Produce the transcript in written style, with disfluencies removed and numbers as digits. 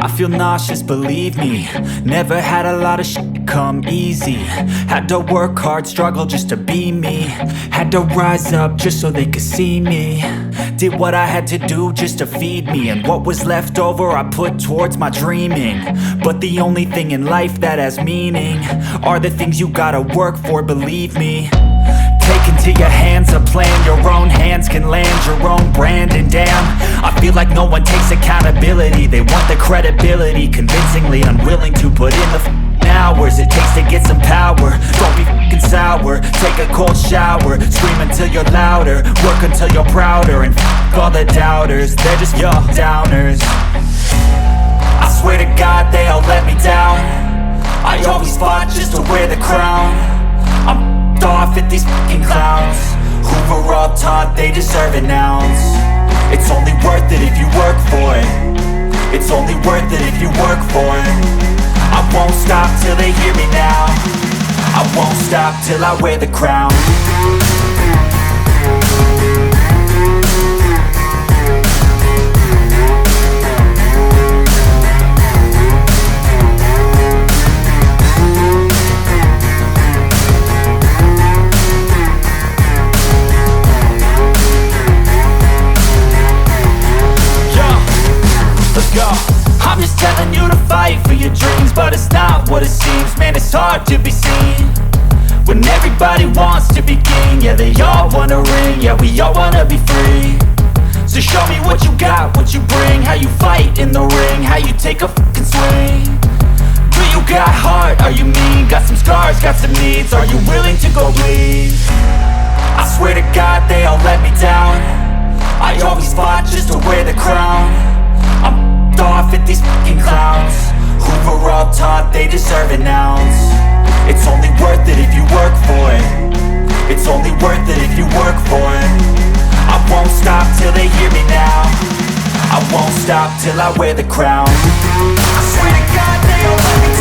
I feel nauseous, believe me. Never had a lot of shit come easy. Had to work hard, struggle just to be me. Had to rise up just so they could see me. Did what I had to do just to feed me, and what was left over I put towards my dreaming. But the only thing in life that has meaning are the things you gotta work for, believe me. Take into your hands a plan, your own hands can land your own brand. And damn, I feel like no one takes accountability. They want the credibility, convincingly unwilling to put in the hours it takes to get some power. Don't be f***ing sour, take a cold shower. Scream until you're louder, work until you're prouder. And f*** all the doubters, they're just your downers. I swear to God they all let me down. I always fought just to wear the crown. I'm off at these fucking clowns who were all taught they deserve an ounce. It's only worth it if you work for it. It's only worth it if you work for it. I won't stop till they hear me now. I won't stop till I wear the crown. I'm just telling you to fight for your dreams, but it's not what it seems. Man, it's hard to be seen when everybody wants to be king. Yeah, they all wanna ring, yeah, we all wanna be free. So show me what you got, what you bring, how you fight in the ring, how you take a fucking swing. Do you got heart, are you mean? Got some scars, got some needs, are you willing to go bleed? I swear to God they all let me down. I always fought just to wear the crown. I'm off at these fucking clowns who were all taught they deserve an ounce. It's only worth it if you work for it. It's only worth it if you work for it. I won't stop till they hear me now. I won't stop till I wear the crown. I swear to God they all let me